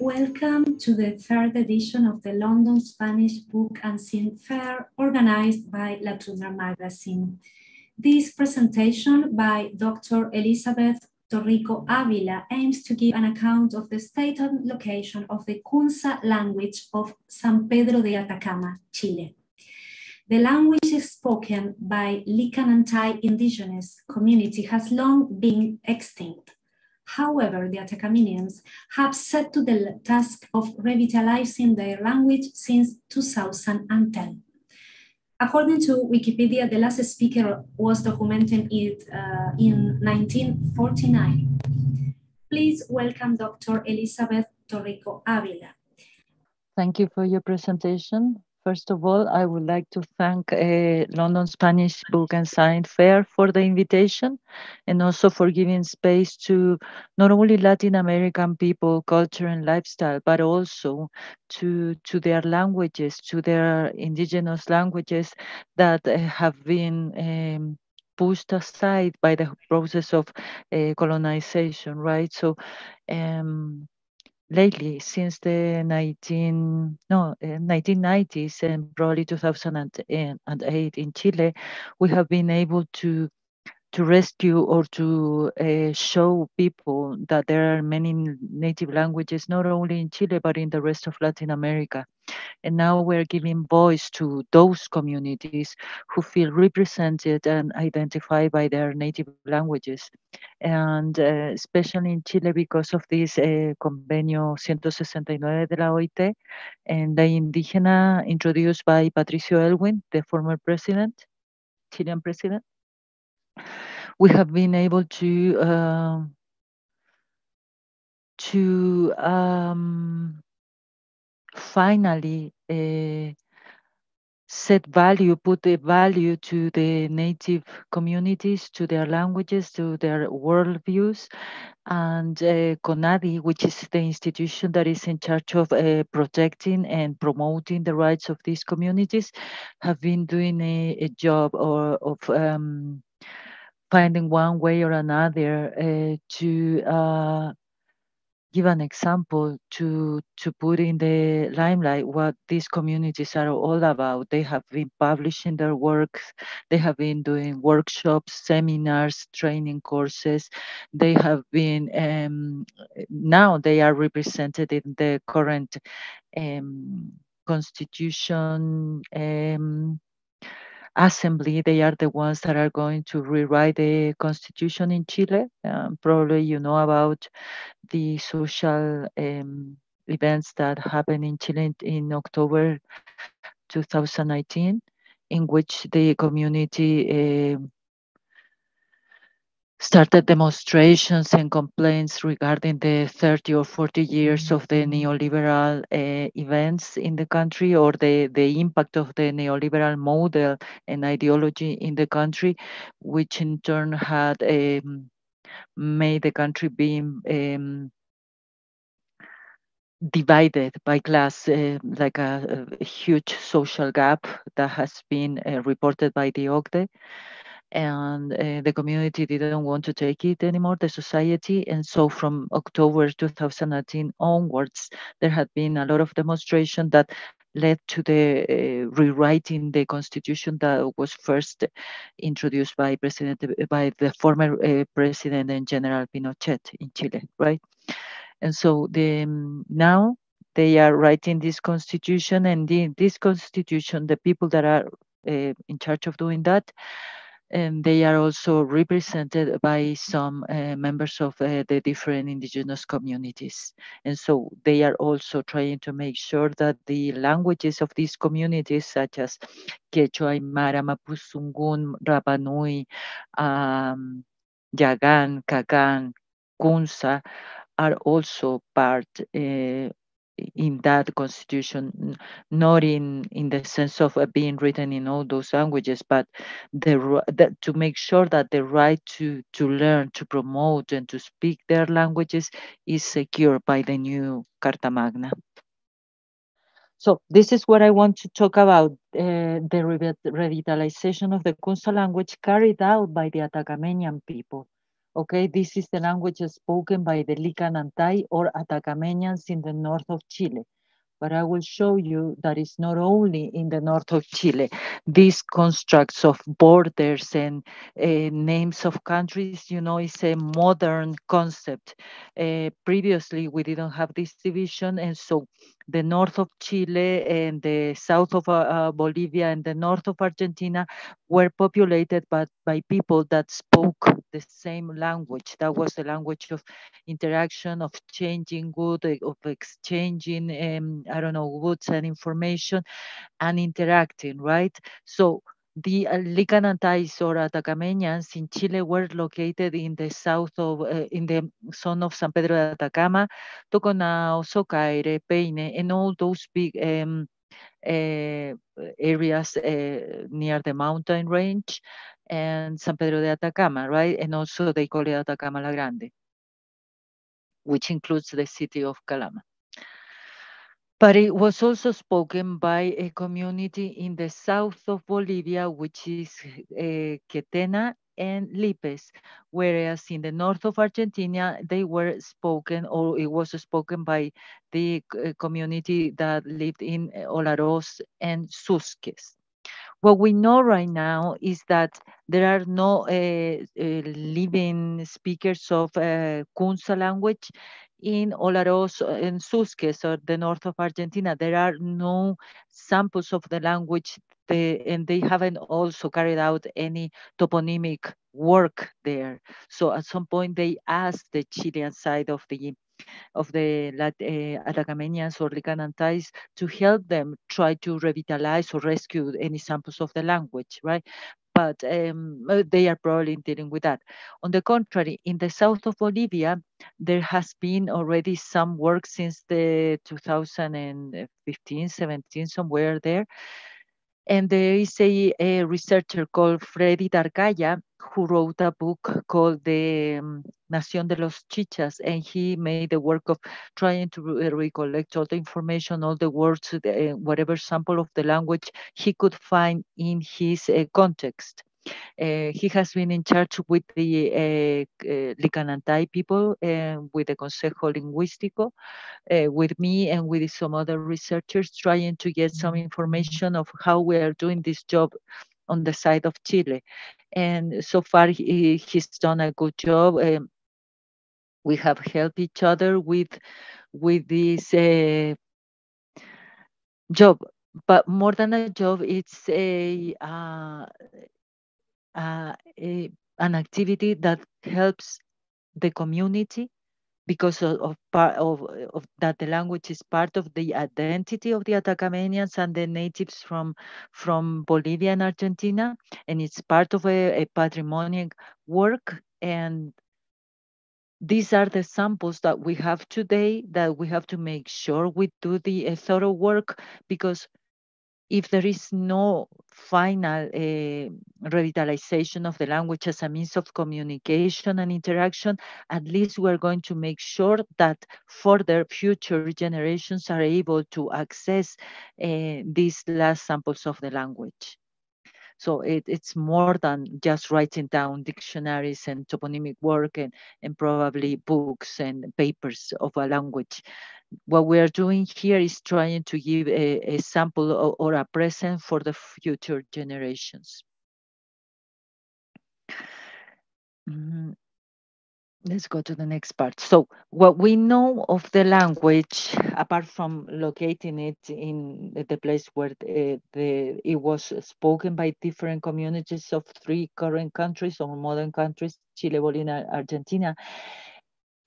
Welcome to the third edition of the London Spanish Book and Zine Fair organized by La Tundra magazine. This presentation by Dr. Elizabeth Torrico-Ávila aims to give an account of the state and location of the Ckunza language of San Pedro de Atacama, Chile. The language is spoken by Lickan Antai indigenous community has long been extinct. However, the Atacameneans have set to the task of revitalizing their language since 2010. According to Wikipedia, the last speaker was documenting it in 1949. Please welcome Dr. Elizabeth Torrico-Ávila. Thank you for your presentation. First of all, I would like to thank London Spanish Book and Zine Fair for the invitation and also for giving space to not only Latin American people, culture and lifestyle, but also to their languages, to their indigenous languages that have been pushed aside by the process of colonization, right? So lately, since the 1990s and probably 2008 in Chile, we have been able to rescue or to show people that there are many native languages, not only in Chile, but in the rest of Latin America. And now we're giving voice to those communities who feel represented and identified by their native languages. And especially in Chile, because of this Convenio 169 de la OIT and the Indígena introduced by Patricio Elwin, the former president, Chilean president, we have been able to finally put the value to the native communities, to their languages, to their worldviews. And CONADI, which is the institution that is in charge of protecting and promoting the rights of these communities, have been doing a job of finding one way or another to give an example, to put in the limelight what these communities are all about. They have been publishing their works, they have been doing workshops, seminars, training courses. They have been, now they are represented in the current constitution assembly. They are the ones that are going to rewrite the constitution in Chile. Probably you know about the social events that happened in Chile in October 2019, in which the community started demonstrations and complaints regarding the 30 or 40 years of the neoliberal events in the country, or the impact of the neoliberal model and ideology in the country, which in turn had made the country being divided by class, like a huge social gap that has been reported by the OCDE. And the community didn't want to take it anymore, the society. And so from October 2019 onwards, there had been a lot of demonstration that led to the rewriting the constitution that was first introduced by the former president and General Pinochet in Chile, right? And so now they are writing this constitution, and this constitution, the people that are in charge of doing that, and they are also represented by some members of the different indigenous communities. And so they are also trying to make sure that the languages of these communities, such as Quechua, Aymara, Mapuzungun, Rapanui, Yagan, Kagan, Ckunza, are also part in that constitution, not in the sense of being written in all those languages, but to make sure that the right to learn, to promote, and to speak their languages is secured by the new Carta Magna. So this is what I want to talk about, the revitalization of the Ckunza language carried out by the Atacamenean people. Okay, this is the language spoken by the Lickan Antai or Atacameneans in the north of Chile. But I will show you that it's not only in the north of Chile. These constructs of borders and names of countries, you know, is a modern concept. Previously, we didn't have this division, and so the north of Chile and the south of Bolivia and the north of Argentina were populated by people that spoke the same language. That was the language of interaction, of changing good, of exchanging, I don't know, goods and information and interacting, right? So the Lickan Antais or Atacameneans in Chile were located in the south of, in the zone of San Pedro de Atacama, Toconao, Socaire, Peine, and all those big uh, areas near the mountain range and San Pedro de Atacama, right? And also they call it Atacama la Grande, which includes the city of Calama. But it was also spoken by a community in the south of Bolivia, which is Quetena and Lipes, whereas in the north of Argentina, they were spoken, or it was spoken by the community that lived in Olaroz and Susques. What we know right now is that there are no living speakers of Ckunza language in Olaroz and Susques, or the north of Argentina. There are no samples of the language, and they haven't also carried out any toponymic work there. So at some point, they asked the Chilean side of the Atacameneans or Lickan Antais to help them try to revitalize or rescue any samples of the language, right? But they are probably dealing with that. On the contrary, in the south of Bolivia, there has been already some work since the 2015, 17, somewhere there. And there is a researcher called Freddy Darkaya who wrote a book called the Nación de los Chichas, and he made the work of trying to recollect all the information, all the words, whatever sample of the language he could find in his context. He has been in charge with the Lickan Antai people, with the Consejo Lingüístico, with me and with some other researchers, trying to get some information of how we are doing this job on the side of Chile. And so far, he's done a good job. We have helped each other with this job. But more than a job, it's an activity that helps the community because of part of that the language is part of the identity of the Atacameneans and the natives from Bolivia and Argentina, and it's part of a patrimonial work. And these are the samples that we have today that we have to make sure we do the thorough work, because if there is no final revitalization of the language as a means of communication and interaction, at least we're going to make sure that further future generations are able to access these last samples of the language. So it's more than just writing down dictionaries and toponymic work and probably books and papers of a language. What we are doing here is trying to give a sample or a present for the future generations. Let's go to the next part. So what we know of the language, apart from locating it in the place where it was spoken by different communities of 3 current countries or modern countries, Chile, Bolivia, Argentina,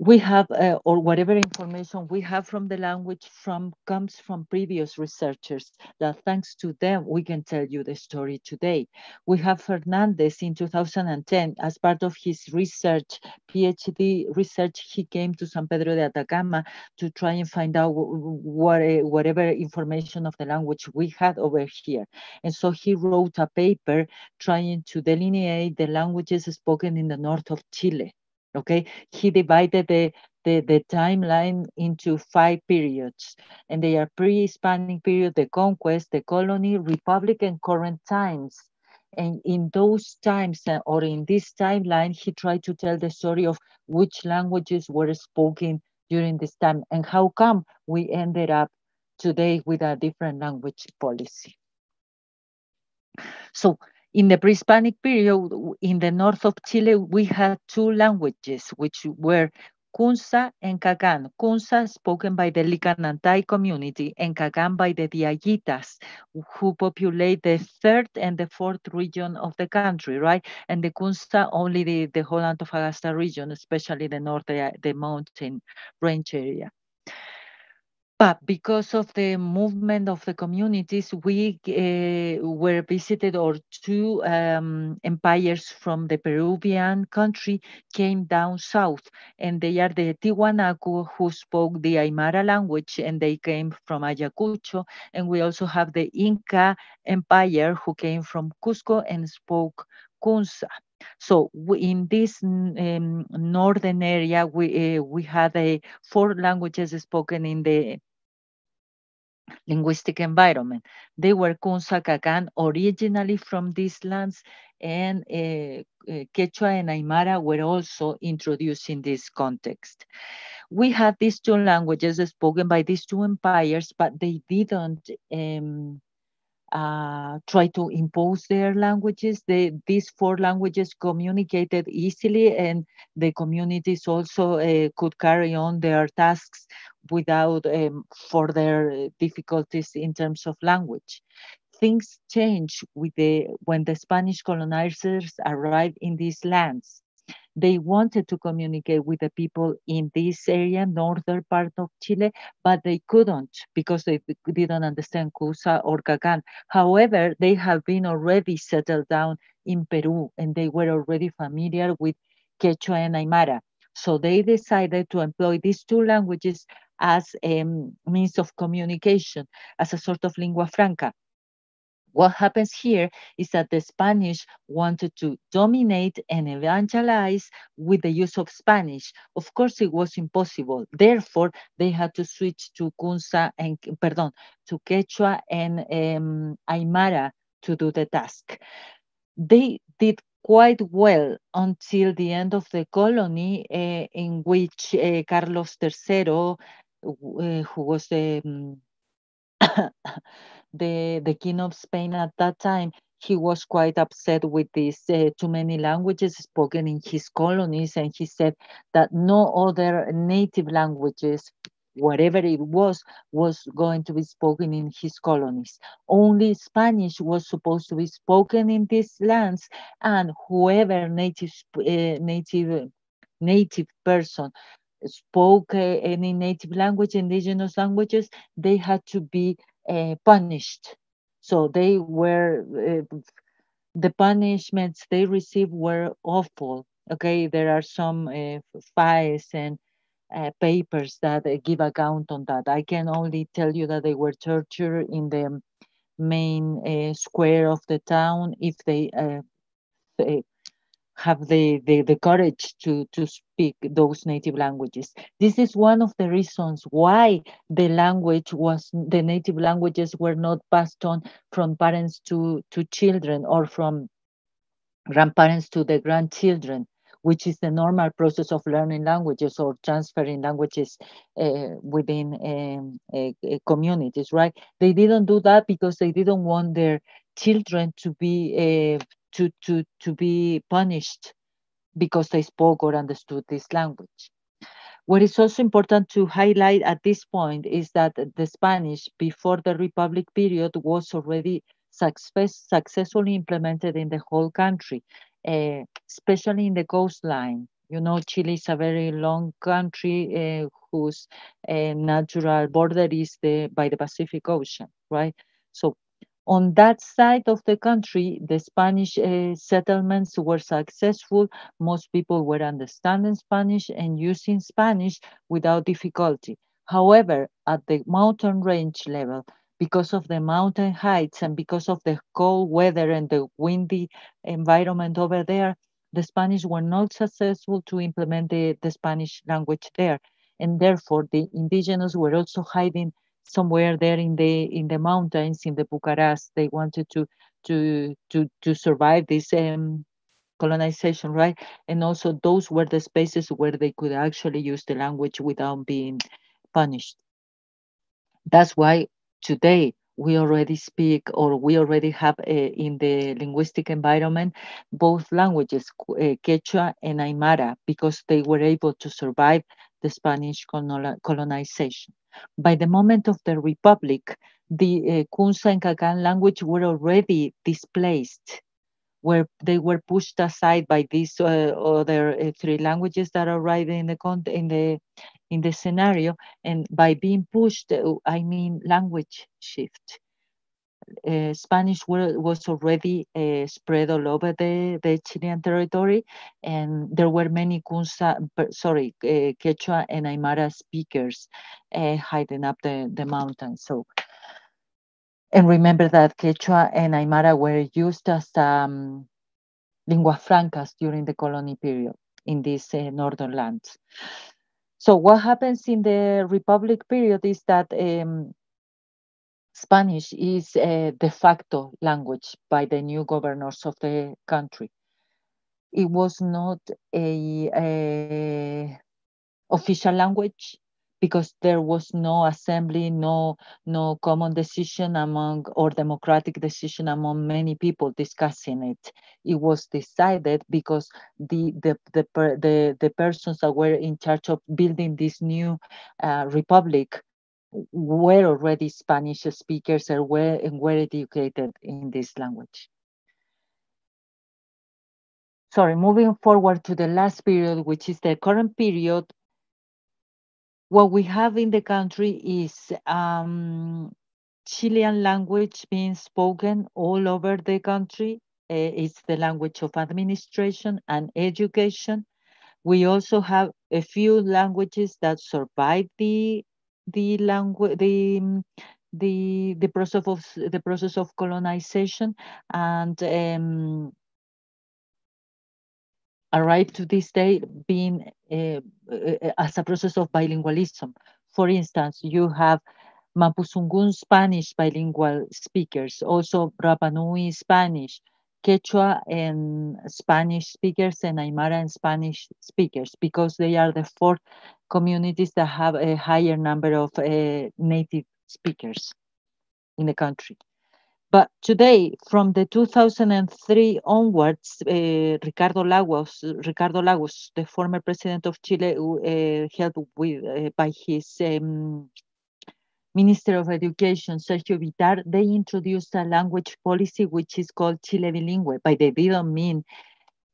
we have, or whatever information we have from the language comes from previous researchers, that thanks to them, we can tell you the story today. We have Fernandez in 2010, as part of his research, PhD research, he came to San Pedro de Atacama to try and find out whatever information of the language we had over here. And so he wrote a paper trying to delineate the languages spoken in the north of Chile. Okay, he divided the timeline into 5 periods, and they are pre-Hispanic period, the conquest, the colony, republic, and current times. And in those times, or in this timeline, he tried to tell the story of which languages were spoken during this time and how come we ended up today with a different language policy. So in the pre-Hispanic period, in the north of Chile, we had two languages, which were Ckunza and Ckan. Ckunza spoken by the Lickan Antai community and Ckan by the Diaguitas, who populate the third and the fourth region of the country, right? And the Ckunza only the whole Antofagasta region, especially the north, the mountain range area. But because of the movement of the communities, we were visited, or two empires from the Peruvian country came down south, and they are the Tiwanaku who spoke the Aymara language, and they came from Ayacucho. And we also have the Inca Empire who came from Cusco and spoke Ckunza. So in this northern area, we had four languages spoken in the linguistic environment. They were Ckunza Ckan originally from these lands, and Quechua and Aymara were also introduced in this context. We had these two languages spoken by these two empires, but they didn't try to impose their languages. These four languages communicated easily, and the communities also could carry on their tasks without further difficulties in terms of language. Things changed when the Spanish colonizers arrived in these lands. They wanted to communicate with the people in this area, northern part of Chile, but they couldn't because they didn't understand Ckunza or Ckan. However, they have been already settled down in Peru, and they were already familiar with Quechua and Aymara. So they decided to employ these two languages as a means of communication, as a sort of lingua franca. What happens here is that the Spanish wanted to dominate and evangelize with the use of Spanish. Of course, it was impossible. Therefore, they had to switch to to Quechua and Aymara to do the task. They did quite well until the end of the colony, in which Carlos III, who was the king of Spain at that time, he was quite upset with these too many languages spoken in his colonies, and he said that no other native languages, whatever it was going to be spoken in his colonies. Only Spanish was supposed to be spoken in these lands, and whoever native person spoke any native language, indigenous languages, they had to be punished. So they were the punishments they received were awful. Okay, there are some files and papers that give account on that. I can only tell you that they were tortured in the main square of the town if they have the courage to speak those native languages. This is one of the reasons why the native languages were not passed on from parents to children, or from grandparents to the grandchildren, which is the normal process of learning languages or transferring languages within communities, right? They didn't do that because they didn't want their children to be punished because they spoke or understood this language. What is also important to highlight at this point is that the Spanish before the Republic period was already successfully implemented in the whole country, especially in the coastline. You know, Chile is a very long country whose natural border is by the Pacific Ocean, right? So on that side of the country, the Spanish settlements were successful. Most people were understanding Spanish and using Spanish without difficulty. However, at the mountain range level, because of the mountain heights and because of the cold weather and the windy environment over there, the Spanish were not successful to implement the Spanish language there. And therefore, the indigenous were also hiding somewhere there in the mountains, in the Pucarás. They wanted to survive this colonization, right? And also those were the spaces where they could actually use the language without being punished. That's why today we already speak, or we already have in the linguistic environment both languages, Quechua and Aymara, because they were able to survive the Spanish colonization. By the moment of the Republic, the Ckunza and Ckunza language were already displaced, where they were pushed aside by these other three languages that are right in the scenario. And by being pushed, I mean language shift. Spanish was already spread all over the Chilean territory, and there were many Quechua and Aymara speakers hiding up the mountains. So, and remember that Quechua and Aymara were used as lingua francas during the colony period in these northern lands. So what happens in the Republic period is that Spanish is a de facto language by the new governors of the country. It was not a official language because there was no assembly, no common decision among, or democratic decision among many people discussing it. It was decided because the persons that were in charge of building this new republic were already Spanish speakers and were educated in this language. Sorry, moving forward to the last period, which is the current period, what we have in the country is Chilean language being spoken all over the country. It's the language of administration and education. We also have a few languages that survive the language the process of colonization, and arrive to this day being as a process of bilingualism. For instance, you have Mapuzungun Spanish bilingual speakers, also Rapa Nui Spanish, Quechua and Spanish speakers, and Aymara and Spanish speakers, because they are the four communities that have a higher number of native speakers in the country. But today, from the 2003 onwards, Ricardo Lagos, the former president of Chile, helped by his Minister of Education, Sergio Vitar, they introduced a language policy which is called Chile Bilingüe, but they didn't mean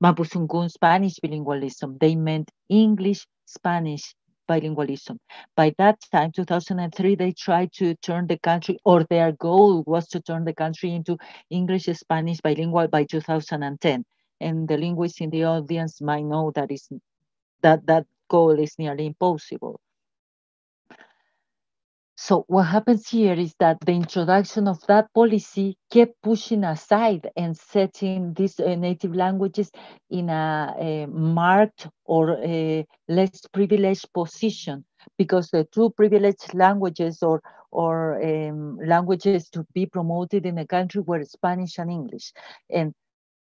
Mapuzungun Spanish bilingualism. They meant English, Spanish bilingualism. By that time, 2003, they tried to turn the country, or their goal was to turn the country into English, Spanish bilingual by 2010. And the linguists in the audience might know that goal is nearly impossible. So what happens here is that the introduction of that policy kept pushing aside and setting these native languages in a marked or a less privileged position, because the two privileged languages or languages to be promoted in the country were Spanish and English. And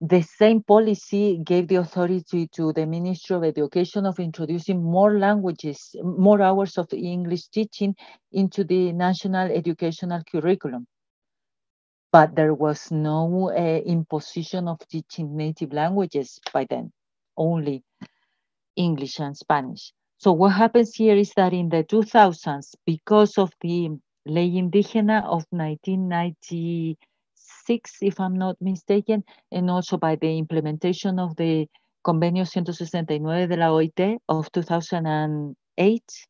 the same policy gave the authority to the Ministry of Education of introducing more languages, more hours of English teaching into the national educational curriculum. But there was no imposition of teaching native languages by then, only English and Spanish. So what happens here is that in the 2000s, because of the Ley Indígena of 1996, if I'm not mistaken, and also by the implementation of the Convenio 169 de la OIT of 2008,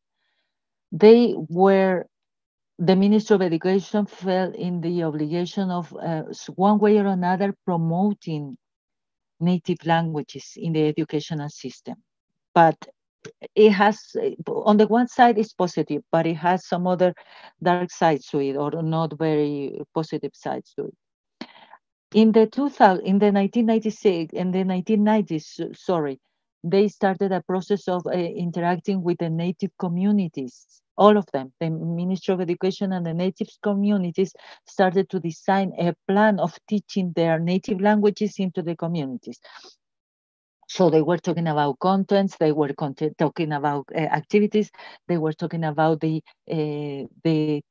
the Ministry of Education fell in the obligation of one way or another promoting native languages in the educational system. But it has, on the one side, it's positive, but it has some other dark sides to it, or not very positive sides to it. In the 1996, in the 1990s, sorry, they started a process of interacting with the native communities all of them, the Ministry of Education and the native communities started to design a plan of teaching their native languages into the communities. So they were talking about contents, they were talking about activities, they were talking about the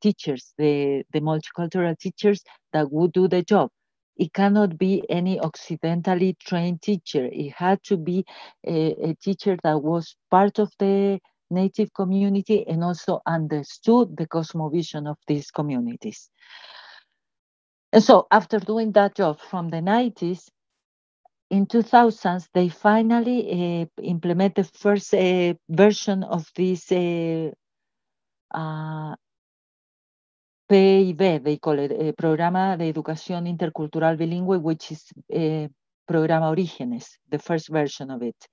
teachers, the multicultural teachers that would do the job. It cannot be any occidentally trained teacher. It had to be a teacher that was part of the native community and also understood the cosmovision of these communities. And so after doing that job from the 90s, in 2000s, they finally implement the first version of this PIB, they call it, Programa de Educación Intercultural Bilingüe, which is Programa Orígenes, the first version of it,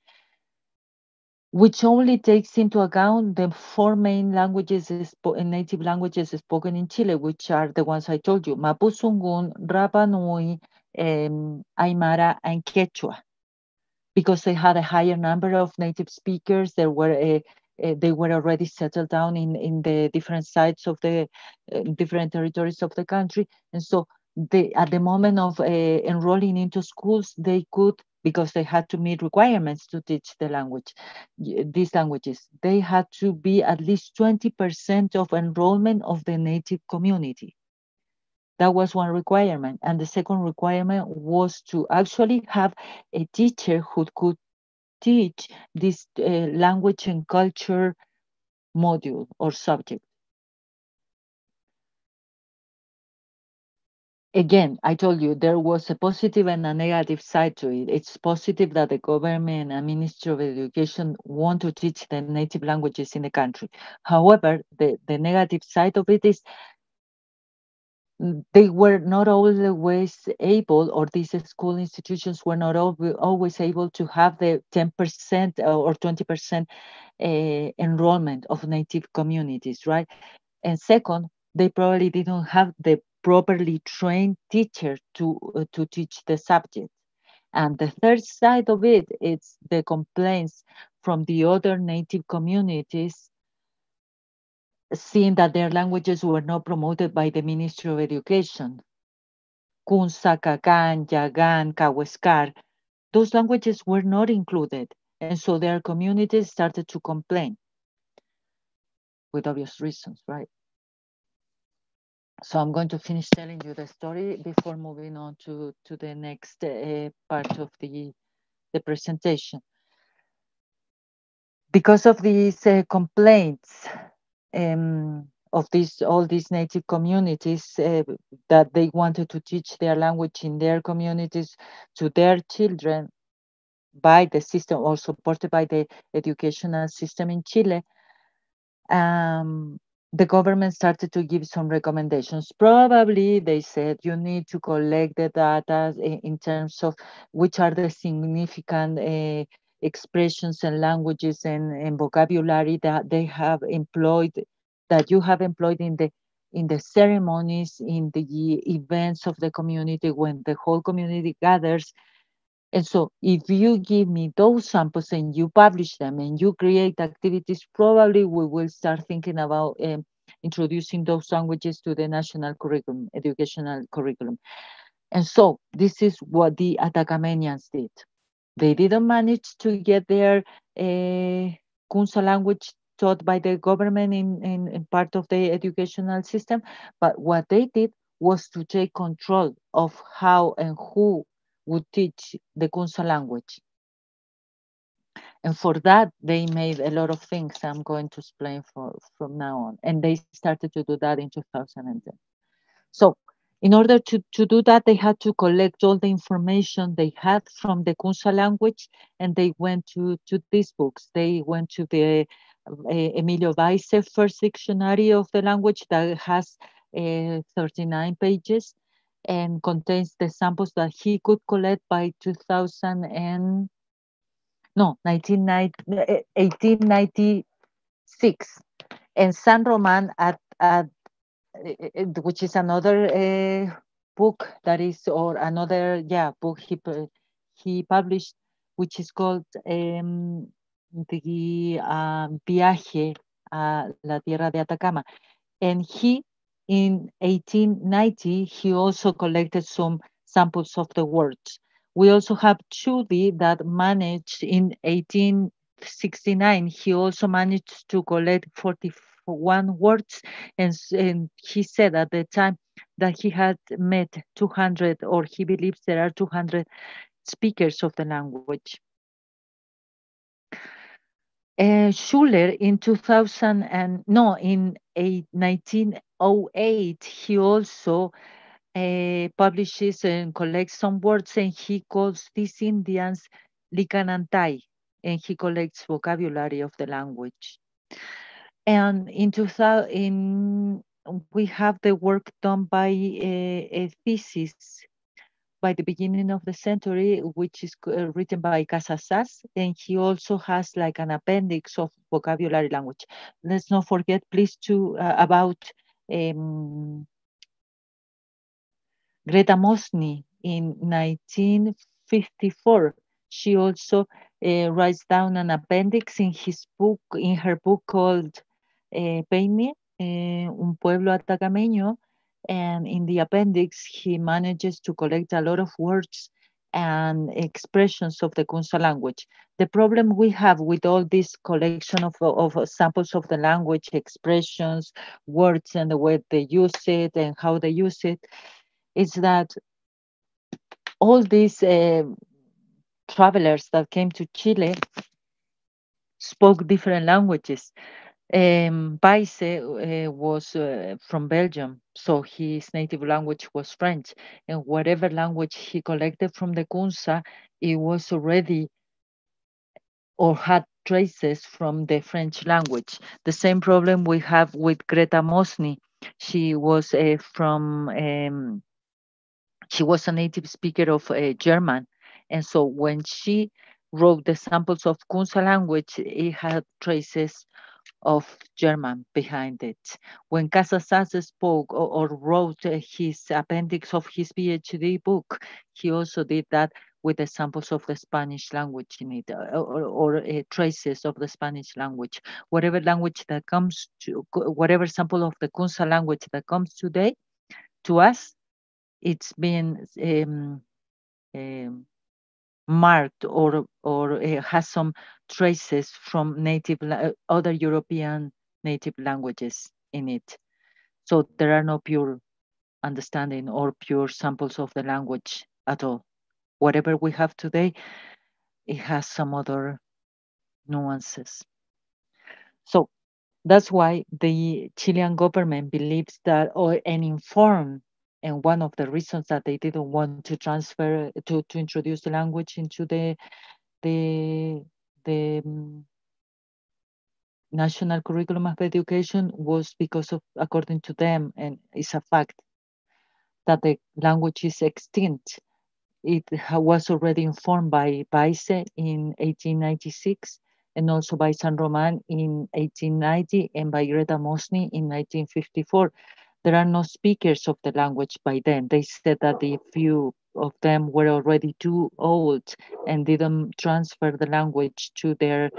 which only takes into account the four main languages, native languages spoken in Chile, which are the ones I told you, Mapuzungún, Rapa Nui, Aymara, and Quechua. Because they had a higher number of native speakers, they were already settled down in the different sites of the different territories of the country. And so at the moment of enrolling into schools, they could, because they had to meet requirements to teach the language, these languages, they had to be at least 20% of enrollment of the native community. That was one requirement. And the second requirement was to actually have a teacher who could teach this language and culture module or subject. Again, I told you there was a positive and a negative side to it. It's positive that the government and Ministry of Education want to teach the native languages in the country. However, the negative side of it is they were not always able, or these school institutions were not always able to have the 10% or 20% enrollment of native communities, right? And second, they probably didn't have the properly trained teacher to teach the subject. And the third side of it is the complaints from the other native communities, seeing that their languages were not promoted by the Ministry of Education. Ckunza, Ckan, Yagan, Kaweskar, those languages were not included. And so their communities started to complain with obvious reasons, right? So I'm going to finish telling you the story before moving on to the next part of the presentation. Because of these complaints of all these native communities that they wanted to teach their language in their communities to their children by the system or supported by the educational system in Chile, the government started to give some recommendations. Probably they said you need to collect the data in terms of which are the significant expressions and languages and vocabulary that they have employed, that you have employed in the ceremonies, in the events of the community when the whole community gathers. And so if you give me those samples and you publish them and you create activities, probably we will start thinking about introducing those languages to the national curriculum, educational curriculum. And so this is what the Atacameneans did. They didn't manage to get their Ckunza language taught by the government in part of the educational system, but what they did was to take control of how and who would teach the Ckunza language. And for that, they made a lot of things I'm going to explain from now on. And they started to do that in 2010. So in order to do that, they had to collect all the information they had from the Ckunza language, and they went to these books. They went to the Emilio Weiss first dictionary of the language that has 39 pages and contains the samples that he could collect by 1896. And San Roman which is another book that is, or another book he published, which is called the Viaje La Tierra de Atacama. And he, in 1890, he also collected some samples of the words. We also have Chudi that managed in 1869, he also managed to collect 41 words. And he said at the time that he had met 200, or he believes there are 200 speakers of the language. Schuller in 1908, he also publishes and collects some words, and he calls these Indians Lickan Antai, and he collects vocabulary of the language. And in 2000, we have the work done by a thesis by the beginning of the century, which is written by Casasas, and he also has like an appendix of vocabulary language. Let's not forget, please, about Greta Mosny in 1954. She also writes down an appendix in her book called Peine, Un Pueblo Atacameño. And in the appendix, he manages to collect a lot of words and expressions of the Ckunza language. The problem we have with all this collection of samples of the language, expressions, words, and the way they use it and how they use it, is that all these travelers that came to Chile spoke different languages. Paise was from Belgium, so his native language was French. And whatever language he collected from the Ckunza, it was already or had traces from the French language. The same problem we have with Greta Mosny. She was she was a native speaker of German. And so when she wrote the samples of Ckunza language, it had traces of German behind it. When Casasas spoke or wrote his appendix of his PhD book, he also did that with the samples of the Spanish language in it, or traces of the Spanish language. Whatever language that comes to, whatever sample of the Ckunza language that comes today to us, it's been marked or has some traces from other European native languages in it. So there are no pure understanding or pure samples of the language at all. Whatever we have today, it has some other nuances. So that's why the Chilean government believes that, and informed, and one of the reasons that they didn't want to transfer to introduce the language into the national curriculum of education was because of, according to them, and it's a fact, that the language is extinct. It was already informed by Paise in 1896, and also by San Roman in 1890, and by Greta Mosny in 1954. There are no speakers of the language by then. They said that a few of them were already too old and didn't transfer the language to their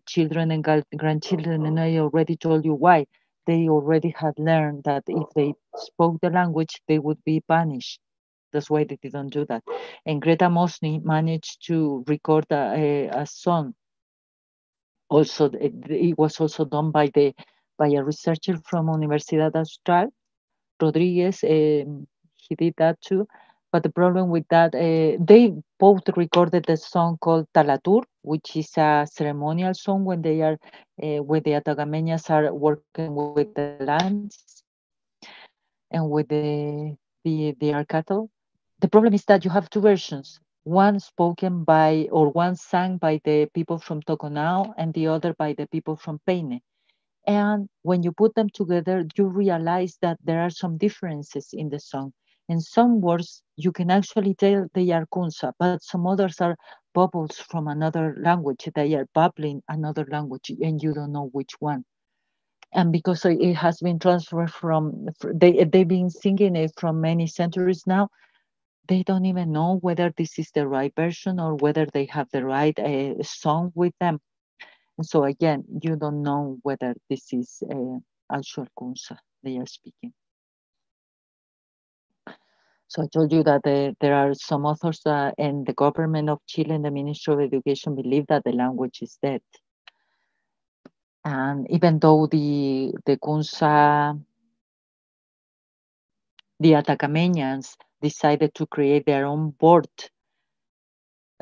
children and grandchildren. And I already told you why. They already had learned that if they spoke the language, they would be punished. That's why they didn't do that. And Greta Mosny managed to record a song. Also, it was also done by a researcher from Universidad Austral, Rodriguez. He did that too. But the problem with that, they both recorded a song called Talatur, which is a ceremonial song when they are, when the Atacameneans are working with the lands and with their cattle. The problem is that you have two versions, one spoken by, or one sung by the people from Toconao and the other by the people from Peine. And when you put them together, you realize that there are some differences in the song. In some words, you can actually tell they are Ckunza, but some others are bubbles from another language. They are babbling another language, and you don't know which one. And because it has been transferred they've been singing it from many centuries now, they don't even know whether this is the right version or whether they have the right song with them. And so again, you don't know whether this is actual Ckunza they are speaking. So I told you that there are some authors and the government of Chile and the Ministry of Education believe that the language is dead. And even though the Ckunza, the Atacameneans decided to create their own board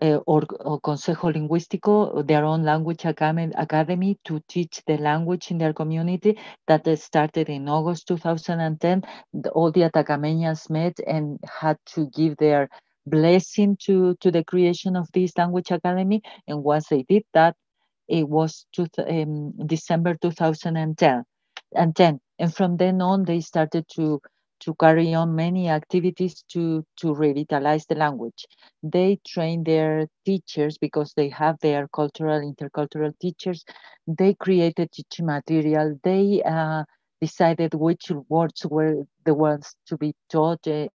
or Consejo Lingüístico, their own language academy to teach the language in their community that started in August 2010. All the Atacameneans met and had to give their blessing to the creation of this language academy. And once they did that, it was December 2010. And from then on, they started to carry on many activities to revitalize the language. They train their teachers because they have their cultural, intercultural teachers. They created teaching material. They decided which words were the ones to be taught for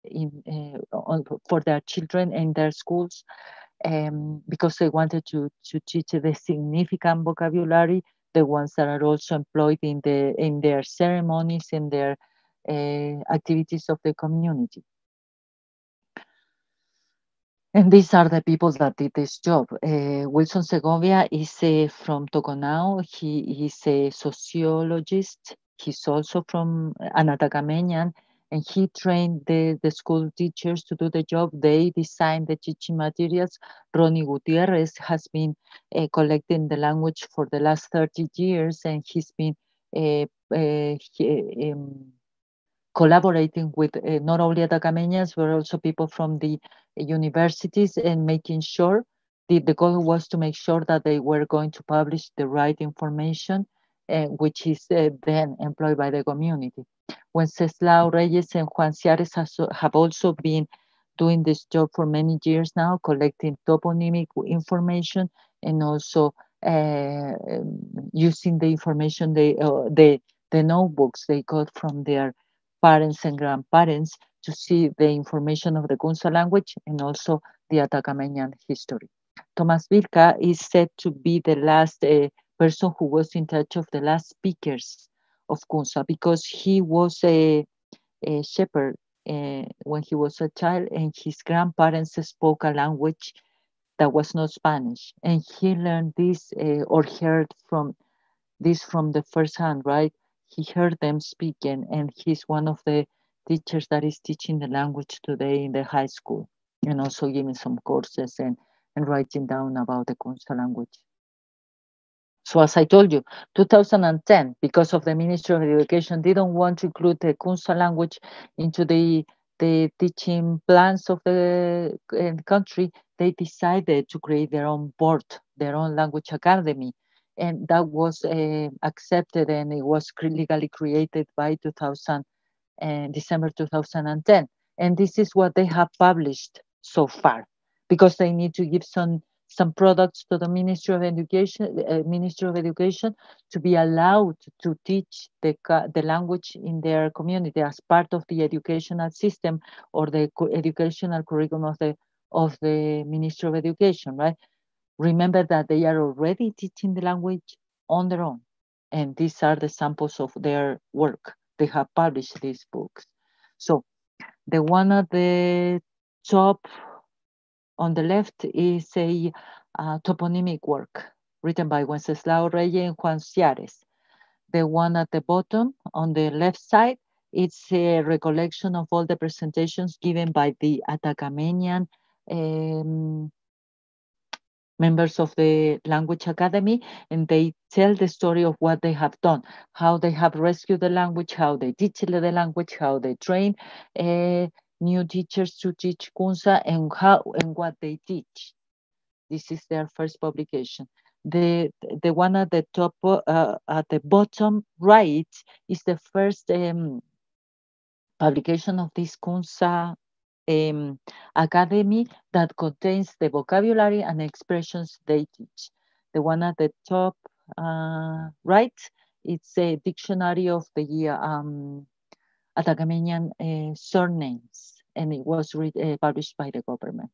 their children in their schools. Because they wanted to teach the significant vocabulary, the ones that are also employed in their ceremonies, in their activities of the community. And these are the people that did this job. Wilson Segovia is from Toconao. He is a sociologist. He's also from an Atacamenean, and he trained the school teachers to do the job. They designed the teaching materials. Ronnie Gutierrez has been collecting the language for the last 30 years, and he's been collaborating with not only Atacameneans, but also people from the universities, and making sure the goal was to make sure that they were going to publish the right information, which is then employed by the community. Wenceslao Reyes and Juan Ciares have also been doing this job for many years now, collecting toponymic information and also using the information the notebooks they got from their parents and grandparents to see the information of the Ckunza language and also the Atacamenean history. Thomas Vilca is said to be the last person who was in charge of the last speakers of Ckunza, because he was a shepherd when he was a child, and his grandparents spoke a language that was not Spanish, and he learned this or heard from this from the first hand, right? He heard them speaking, and he's one of the teachers that is teaching the language today in the high school, and also giving some courses and writing down about the Ckunza language. So as I told you, 2010, because of the Ministry of Education, didn't want to include the Ckunza language into the teaching plans of the country. They decided to create their own board, their own language academy. And that was accepted, and it was legally created by December 2010. And this is what they have published so far, because they need to give some products to the Ministry of Education to be allowed to teach the language in their community as part of the educational system or the educational curriculum of the Ministry of Education, right? Remember that they are already teaching the language on their own, and these are the samples of their work. They have published these books. So the one at the top on the left is a toponymic work written by Wenceslao Reyes and Juan Ciares. The one at the bottom on the left side, it's a recollection of all the presentations given by the Atacamenean members of the Language Academy, and they tell the story of what they have done, how they have rescued the language, how they teach the language, how they train new teachers to teach Ckunza, and what they teach. This is their first publication. The one at the top, at the bottom right, is the first publication of this Ckunza academy that contains the vocabulary and expressions they teach. The one at the top right, it's a dictionary of the Atacamenean surnames, and it was published by the government.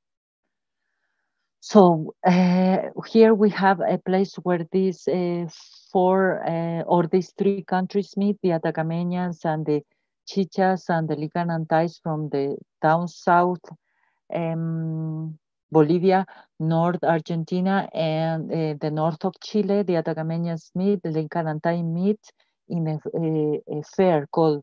So here we have a place where these these three countries meet, the Atacameneans and the Chichas and the Lickan Antais from the down south Bolivia, North Argentina, and the north of Chile. The Atacameneans meet, the Lickan Antai meet in a fair called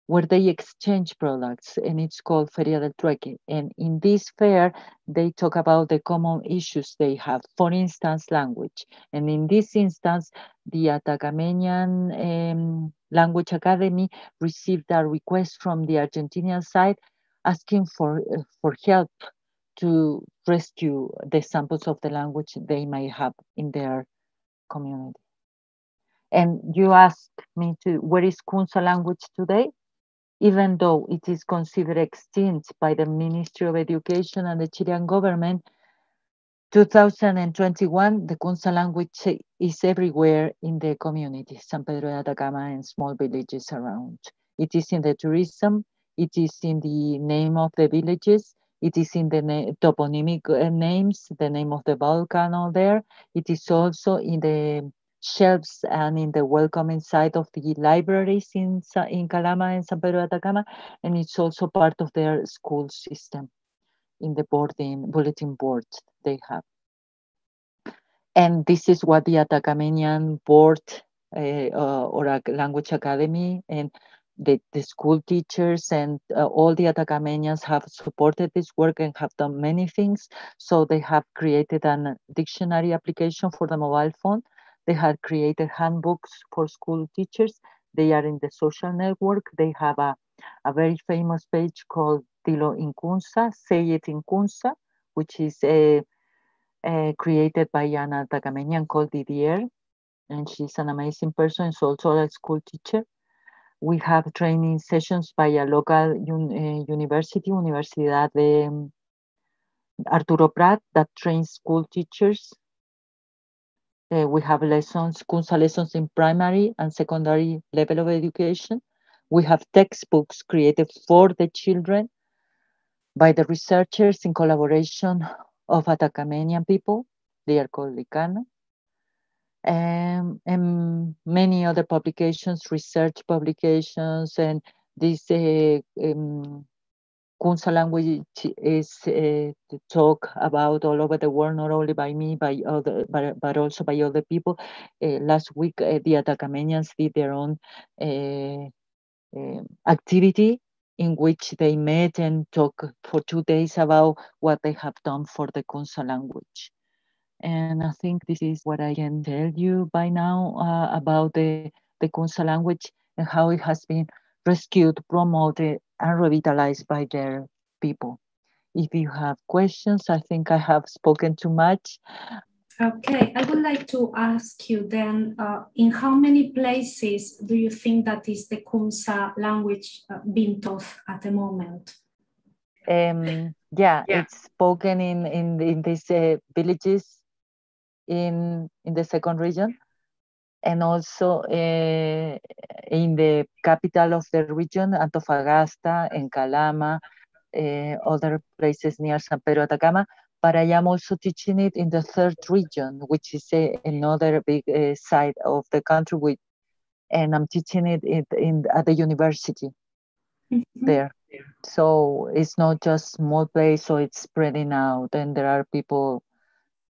where they exchange products, and it's called Feria del Trueque. And in this fair, they talk about the common issues they have, for instance, language. And in this instance, the Atacamenean Language Academy received a request from the Argentinian side asking for help to rescue the samples of the language they may have in their community. And you asked me where is Ckunza language today? Even though it is considered extinct by the Ministry of Education and the Chilean government, 2021, the Ckunza language is everywhere in the community, San Pedro de Atacama and small villages around. It is in the tourism, it is in the name of the villages, it is in the toponymic names, the name of the volcano there. It is also in the shelves and in the welcoming side of the libraries in Calama and San Pedro de Atacama, and it's also part of their school system in the bulletin board they have. And this is what the Atacamenean board or a language academy and the school teachers and all the Atacameneans have supported this work and have done many things. So they have created a dictionary application for the mobile phone. They have created handbooks for school teachers. They are in the social network. They have a very famous page called Dilo in Ckunza, Say It in Ckunza, which is created by an Atacamenean called Didier, and she's an amazing person. She's also a school teacher. We have training sessions by a local university, Universidad de Arturo Prat, that trains school teachers. We have lessons, Ckunza lessons in primary and secondary level of education. We have textbooks created for the children by the researchers in collaboration of Atacamenean people. They are called Lickan. And many other publications, research publications, and this Ckunza language is talked about all over the world, not only by me, but also by other people. Last week, the Atacameneans did their own activity in which they met and talked for 2 days about what they have done for the Ckunza language. And I think this is what I can tell you by now about the Ckunza language and how it has been rescued, promoted, and revitalized by their people. If you have questions, I think I have spoken too much. Okay, I would like to ask you then, in how many places do you think that is the Ckunza language being taught at the moment? Yeah, it's spoken in these villages in the second region, and also in the capital of the region, Antofagasta, and Calama, other places near San Pedro de Atacama. But I am also teaching it in the third region, which is another big side of the country, and I'm teaching it at the university there. So it's not just small place, so it's spreading out, and there are people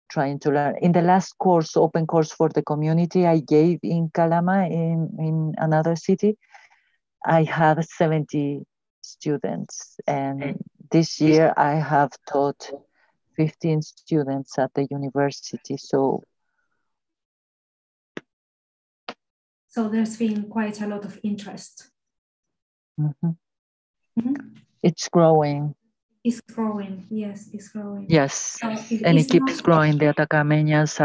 trying to learn. In the last course, open course for the community I gave in Calama, in another city, I have 70 students. And this year I have taught 15 students at the university. So there's been quite a lot of interest. It's growing. It's growing, yes, it's growing. Yes, so and it keeps growing. The Atacameneans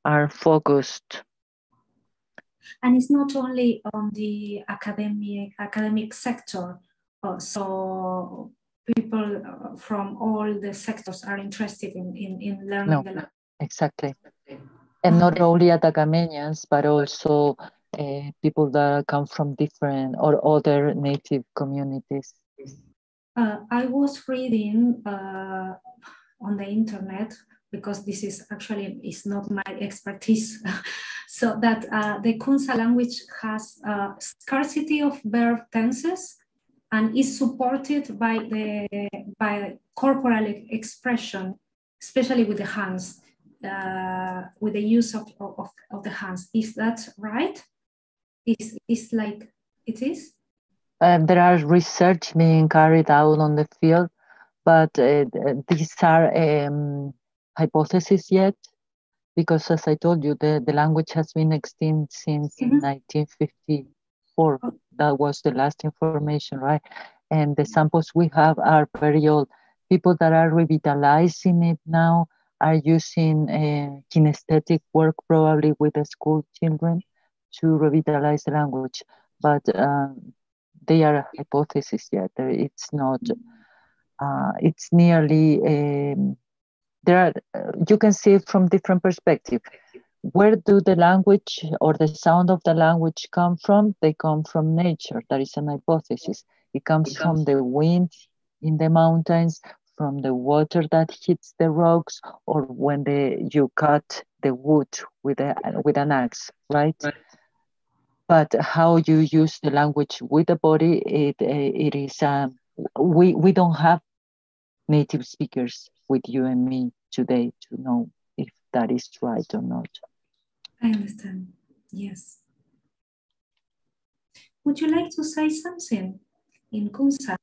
are focused. And it's not only on the academic sector, so people from all the sectors are interested in learning the language. Exactly. And not only Atacameneans, but also people that come from different or other native communities. I was reading on the internet, because this is not my expertise. So that the Ckunza language has a scarcity of verb tenses and is supported by corporal expression, especially with the hands, with the use of the hands. Is that right? Is like it is? There are research being carried out on the field, but these are hypotheses yet, because as I told you, the language has been extinct since 1954. That was the last information, right? And the samples we have are very old. People that are revitalizing it now are using kinesthetic work, probably with the school children, to revitalize the language. But they are hypotheses yet. It's not, it's nearly, there are, you can see it from different perspectives. Where do the language or the sound of the language come from? They come from nature. That is an hypothesis. It comes from the wind in the mountains, from the water that hits the rocks, or when you cut the wood with an axe, right? But how you use the language with the body, it is, we don't have native speakers with you and me today to know if that is right or not. I understand, yes. Would you like to say something in Ckunza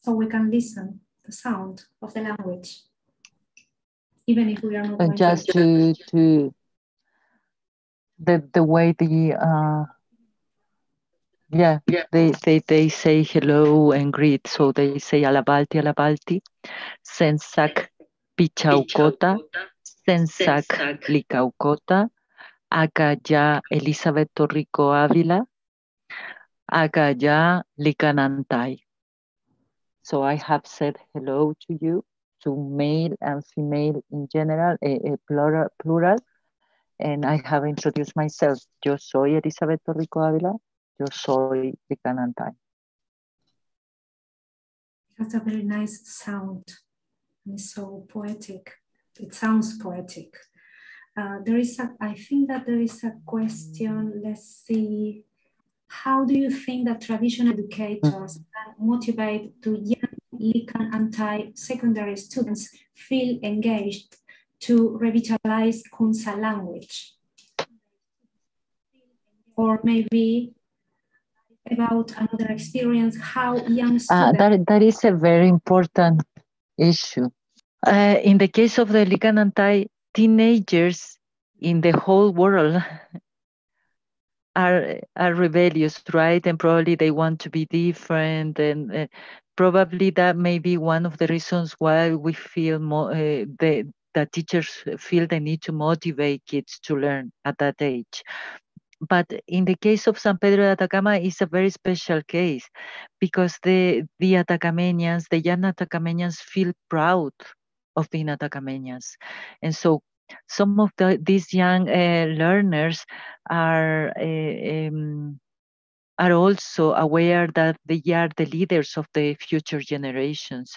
so we can listen the sound of the language, even if we are not going just to the way they say hello and greet. So they say alabalti, sensak pichaucota, sensak licaucota, acá ya Elizabeth Torrico-Ávila, acá ya Lickan Antai. So I have said hello to you, to male and female in general, a plural, and I have introduced myself. Yo soy Elizabeth Torrico-Ávila, yo soy Lickan Antai. It has a very nice sound, and it's so poetic. It sounds poetic. I think that there is a question. Let's see. How do you think that traditional educators can motivate to young Lickan Antai secondary students feel engaged to revitalize Ckunza language? Or maybe about another experience, how young students... That is a very important issue. In the case of the Lickan Antai, teenagers in the whole world are rebellious, right? And probably they want to be different, and probably that may be one of the reasons why we feel that teachers feel the need to motivate kids to learn at that age. But in the case of San Pedro de Atacama, it's a very special case because the Atacameneans, the young Atacameneans, feel proud of being Atacameneans, and so some of these young learners are also aware that they are the leaders of the future generations.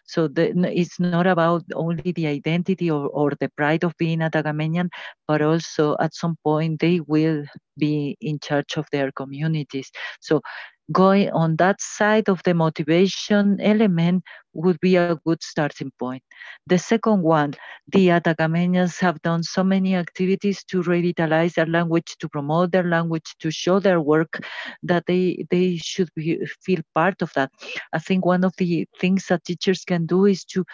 So it's not about only the identity or the pride of being Atacamenean, but also at some point they will be in charge of their communities. So going on that side of the motivation element would be a good starting point. The second one, the Atacameneans have done so many activities to revitalize their language, to promote their language, to show their work, that they should feel part of that. I think one of the things that teachers can do is to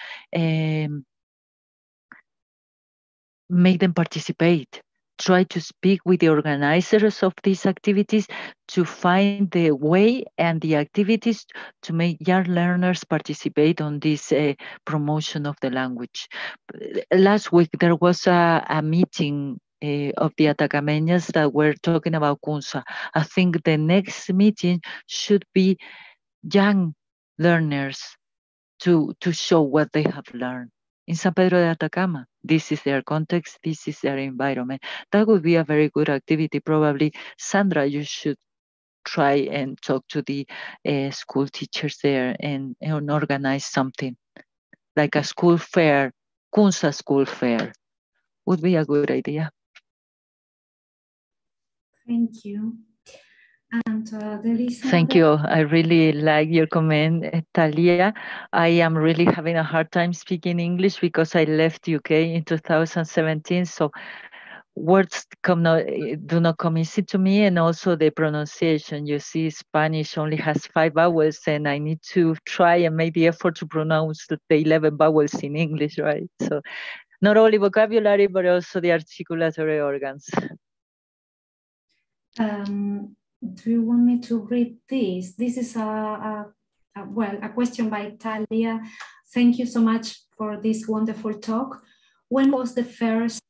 make them participate. Try to speak with the organizers of these activities to find the way and the activities to make young learners participate on this promotion of the language. Last week, there was a meeting of the Atacameneans that were talking about Ckunza. I think the next meeting should be young learners to show what they have learned. In San Pedro de Atacama, this is their context, this is their environment. That would be a very good activity. Probably, Sandra, you should try and talk to the school teachers there and organize something. like a school fair, Ckunza school fair. Would be a good idea. Thank you. And Thank you. I really like your comment, Talia. I am really having a hard time speaking English because I left UK in 2017. So words do not come easy to me, and also the pronunciation. You see, Spanish only has 5 vowels, and I need to try and make the effort to pronounce the 11 vowels in English, right? So not only vocabulary, but also the articulatory organs. Do you want me to read this? This is a question by Talia. Thank you so much for this wonderful talk. When was the first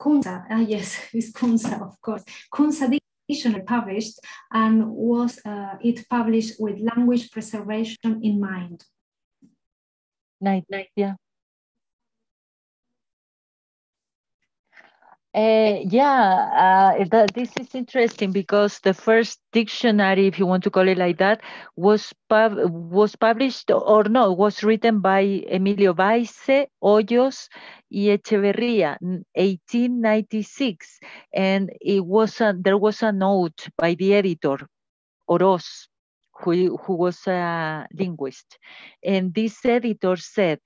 Ckunza? Yes, it's Ckunza, of course. Ckunza dictionary published, and was it published with language preservation in mind? Yeah. This is interesting because the first dictionary, if you want to call it like that, was published, or no, was written by Emilio Baize, Hoyos, y Echeverría, 1896, and there was a note by the editor, Oroz, who was a linguist, and this editor said,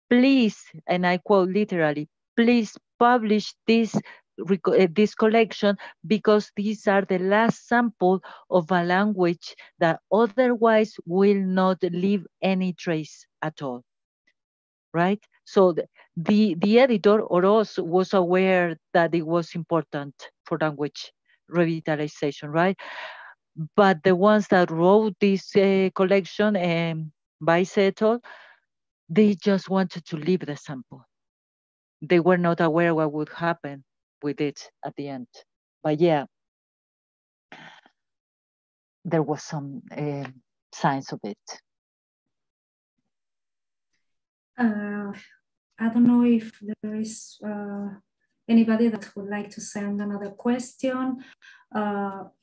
"Please," and I quote literally, "please publish this collection because these are the last sample of a language that otherwise will not leave any trace at all." Right? So the editor, Oroz, was aware that it was important for language revitalization, right? But the ones that wrote this collection, Baize et al., they just wanted to leave the sample. They were not aware what would happen with it at the end. But yeah, there was some signs of it. I don't know if there is anybody that would like to send another question.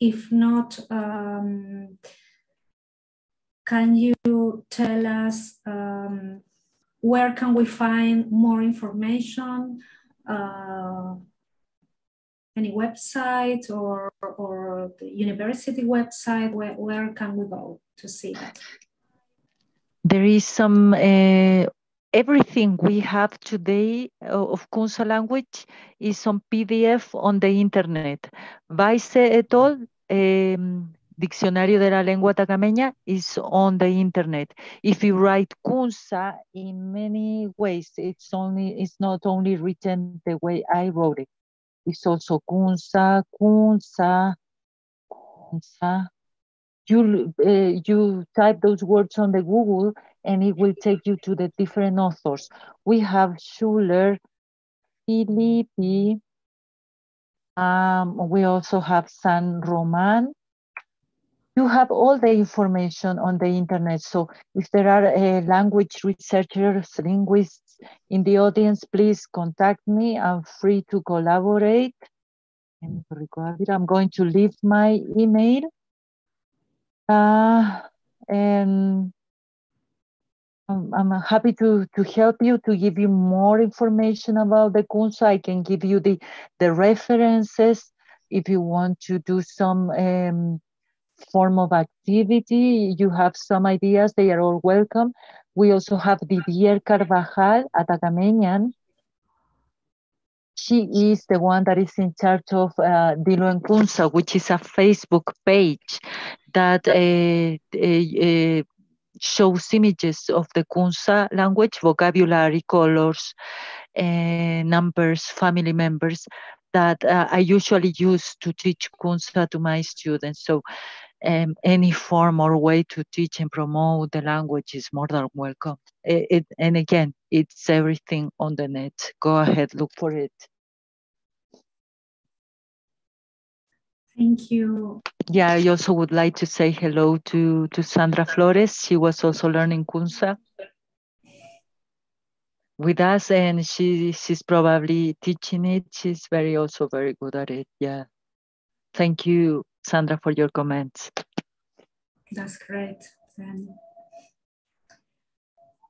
If not, can you tell us where can we find more information? Any website or the university website? Where can we go to see that? There is some everything we have today of Ckunza language is on PDF on the internet. Baize et al. Diccionario de la Lengua Atacameña is on the internet. If you write Ckunza in many ways, it's not only written the way I wrote it. It's also Ckunza. You type those words on the Google and it will take you to the different authors. We have Schuler, Filippi, we also have San Roman. You have all the information on the internet. So if there are language researchers, linguists in the audience, please contact me. I'm free to collaborate. I'm going to leave my email. And I'm happy to help you, to give you more information about the Ckunza. I can give you the references. If you want to do some form of activity, you have some ideas, they are all welcome. We also have Didier Carvajal, Atacamenean. She is the one that is in charge of Dilo en Ckunza, which is a Facebook page that shows images of the Ckunza language, vocabulary, colors, numbers, family members that I usually use to teach Ckunza to my students. So any form or way to teach and promote the language is more than welcome. And again, it's everything on the net. Go ahead, look for it. Thank you. Yeah, I also would like to say hello to Sandra Flores. She was also learning Ckunza with us, and she's probably teaching it. She's also very good at it. Yeah. Thank you, Sandra, for your comments. That's great.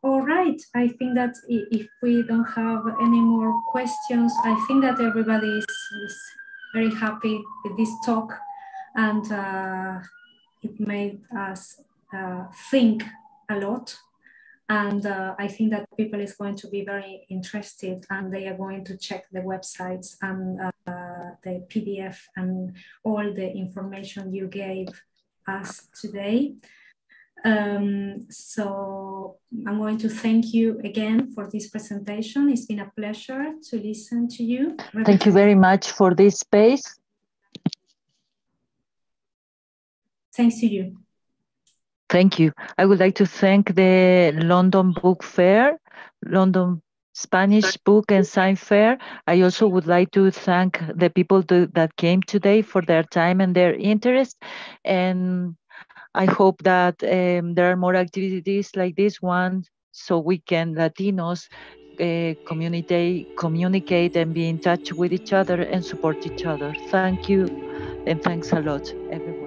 All right, I think that if we don't have any more questions, I think that everybody is very happy with this talk, and it made us think a lot. And I think that people is going to be very interested, and they are going to check the websites and the PDF and all the information you gave us today. So I'm going to thank you again for this presentation. It's been a pleasure to listen to you. Thank you very much for this space. Thanks to you. Thank you. I would like to thank the London Book Fair, London Spanish Book and Sign Fair. I also would like to thank the people that came today for their time and their interest. And I hope that there are more activities like this one, so we can, Latinos, communicate and be in touch with each other and support each other. Thank you, and thanks a lot, everyone.